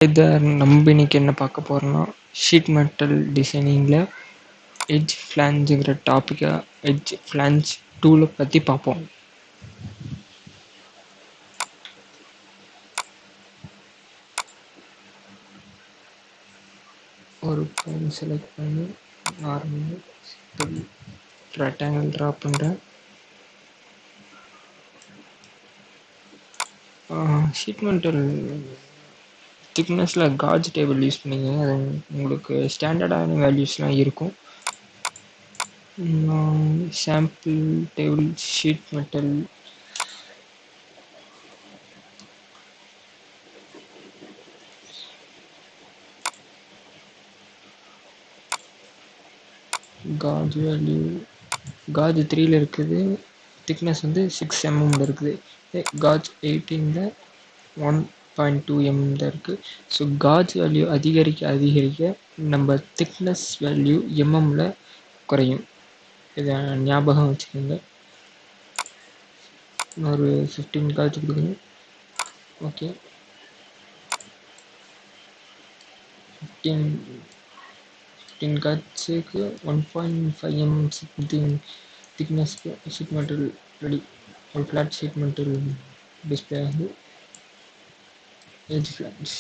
இதை நம்ம இன்னைக்கு என்ன பார்க்க போகிறோம்னா ஷீட் மெட்டல் டிசைனிங்கில் எட்ஜ் ஃப்ளாஞ்சுங்கிற டாப்பிக்கை எட்ஜ் ஃப்ளாஞ்ச் டூலை பற்றி பார்ப்போம். ஒரு ஃப்ளாஞ்ச் செலக்ட் பண்ணி நார்மல் ரெக்டாங்கிள் ட்ரா பண்ணுறேன். ஷீட் மெட்டல் திக்னஸில் காஜ் டேபிள் யூஸ் பண்ணிங்க, அது உங்களுக்கு ஸ்டாண்டர்டான வேல்யூஸ்லாம் இருக்கும். Sample table sheet metal gauge value gauge 3ல் இருக்குது, திக்னஸ் வந்து 6 mm இருக்குது. காஜ் 18ல் 1.2 mm இருக்குது. ஸோ காஜ் வேல்யூ அதிகரிக்க நம்ம திக்னஸ் வேல்யூ எம்எம்மில் குறையும். இதை ஞாபகம் வச்சுக்கோங்க. ஒரு 15 காஜ் கொடுக்குறேன். ஓகே, 15 காஜுக்கு 1.5 mm சம்திங் திக்னஸ்க்கு ஷீட் மெட்டல் ரெடி. ஒரு ஃப்ளாட் ஷீட் மெட்டல் டிஸ்பிளே ஆகுது. எட்ஜ் ஃப்ளாஞ்ச்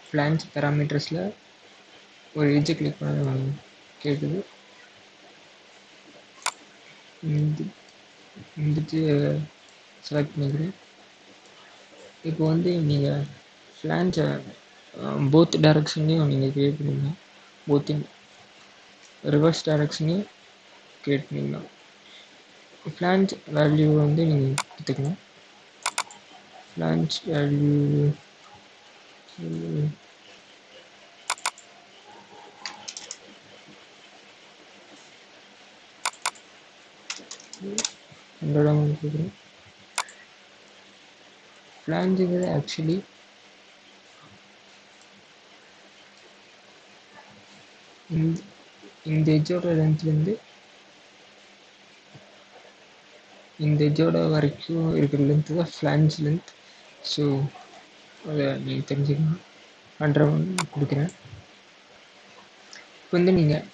ஃப்ளாஞ்ச் பேராமீட்டர்ஸில் ஒரு எட்ஜை கிளிக் பண்ண கேட்குது. வந்துட்டு செலக்ட் பண்ணிக்கிறேன். இப்போ வந்து நீங்கள் ஃப்ளாஞ்சை போத் டைரக்ஷன்லேயும் நீங்கள் க்ரியேட் பண்ணிக்கலாம். போத் இன் ரிவர்ஸ் டைரக்ஷனையும் க்ரியேட் பண்ணிக்கலாம். ஃப்ளாஞ்ச் வேல்யூ வந்து நீங்கள் எடுத்துக்கலாம். ஃப்ளாஞ்ச் வேல்யூ கொடுக்குறேன். ஃப்ளாஞ்சுங்கிறது ஆக்சுவலி இந்த எட்ஜோட லென்த்லேருந்து இந்த எட்ஜோட வரைக்கும் இருக்கிற லென்த்து தான் ஃப்ளாஞ்ச் லென்த். ஸோ அதை நீங்கள் தெரிஞ்சுக்கணும். 100 கொடுக்குறேன். இப்போ வந்து நீங்கள்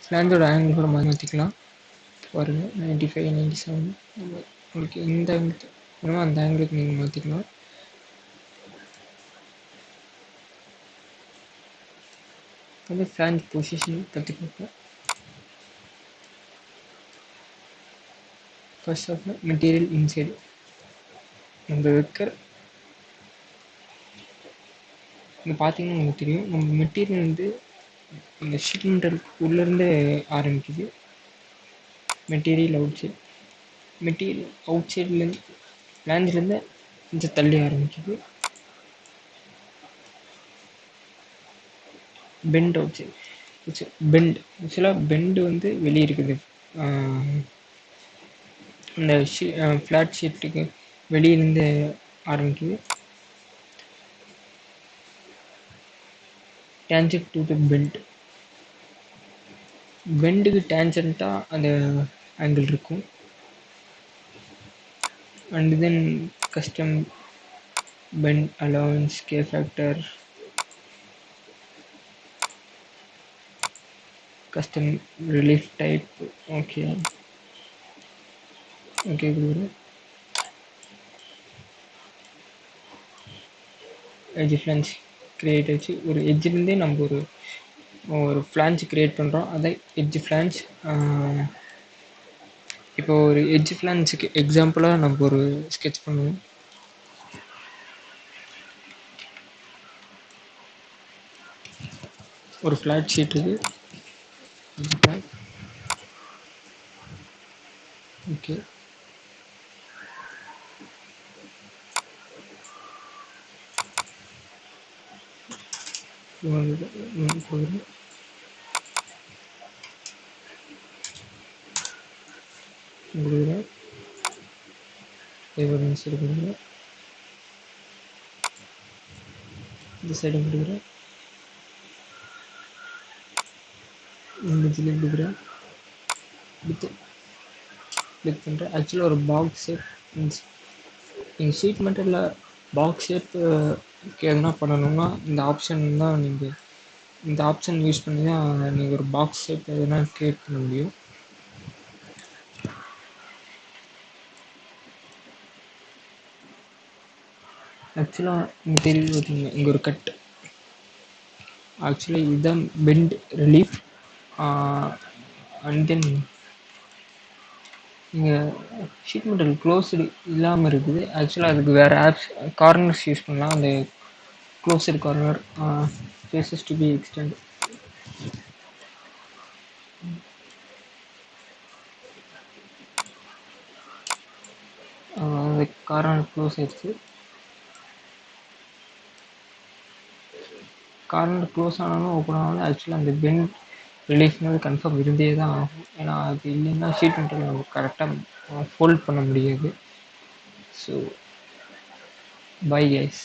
ஃப்ளாஞ்சோட ஆங்கிள் கூட மாற்றிக்கலாம். பாருங்கள், 95, 97 உங்களுக்கு இந்த ஆங்கிள் வேணுமோ அந்த ஆங்கிளுக்கு நீங்கள் மாற்றிக்கலாம். வந்து ஃப்ளாஞ்ச் பொசிஷன் பற்றி பார்ப்போம். ஃபர்ஸ்ட் ஆஃப் மெட்டீரியல் இன்சைடு நம்ம வைக்கிற இங்கே பார்த்தீங்கன்னா உங்களுக்கு தெரியும், நம்ம மெட்டீரியல் வந்து இந்த ஷீட் மெட்டல் உள்ளேருந்து ஆரம்பிக்குது. மெட்டீரியல் அவுட் சைட்லேருந்து ஃப்ளாஞ்சிலேருந்து கொஞ்சம் தள்ளி ஆரம்பிக்குது. பெண்ட் அவுட் சைடு பெண்ட் ஆக்சுவலாக பெண்டு வந்து வெளியே இருக்குது. இந்த ஃப்ளாட் ஷீட்டுக்கு வெளியிலேருந்து ஆரம்பிக்குது. டேஞ்சன்ட் டு த பெண்டுக்கு டேஞ்சன்ட்டாக அந்த ஆங்கிள் இருக்கும். And then custom bend allowance, K factor, custom relief type. Okay கொடுக்குறேன். எட்ஜ் ஃப்ளாஞ்ச் கிரியேட் ஆச்சு. ஒரு எட்ஜிலேருந்தே நம்ம ஒரு ஃப்ளாஞ்ச் கிரியேட் பண்ணுறோம். அதை எட்ஜ் ஃப்ளாஞ்ச். இப்போ ஒரு எட்ஜ் ஃப்ளாஞ்சுக்கு எக்ஸாம்பிளாக நம்ம ஒரு ஸ்கெட்ச் பண்ணுவோம். ஒரு ஃப்ளாட் ஷீட் இருக்குது. ஓகே, கொடுக்குறேன். இந்த சைடு கொடுக்குறேன். இந்த சைடு கொடுக்குறேன். இந்த கொடுக்குறேன். கொடுத்து கிளிக் பண்ணுறேன். ஆக்சுவலாக ஒரு பாக்ஸ் ஷேப் நீங்கள் ஷீட் மெட்டலில் பாக்ஸ் ஷேப்பு எதனா பண்ணணும்னா இந்த ஆப்ஷன் தான் நீங்கள் இந்த ஆப்ஷன் யூஸ் பண்ணி தான் நீங்கள் ஒரு பாக்ஸ் ஷேப் எதனா க்ரியேட் பண்ண முடியும். ஆக்சுவலாக இங்கே தெரியுது பார்த்தீங்க, இங்கே ஒரு கட். ஆக்சுவலி இதுதான் பெண்ட் ரிலீஃப். அண்ட் தென் இங்கே ஷீட் மெட்டல் க்ளோஸ்டு இல்லாமல் இருக்குது. ஆக்சுவலாக அதுக்கு வேறு ஆப்ஸ் கார்னர்ஸ் யூஸ் பண்ணலாம். அந்த closed corner faces to be extend. அந்த கார்னர் க்ளோஸ் ஆயிடுச்சு. கார்னர் க்ளோஸ் ஆனாலும் ஓப்பன் ஆனாலும் ஆக்சுவலாக அந்த பெண்ட் ரிலீஃப்னது கன்ஃபார்ம் இருந்தே தான் ஆகும். ஏன்னா அது இல்லைன்னா ஷீட் மெட்டல் நம்ம கரெக்டாக ஃபோல்ட் பண்ண முடியாது. So bye guys.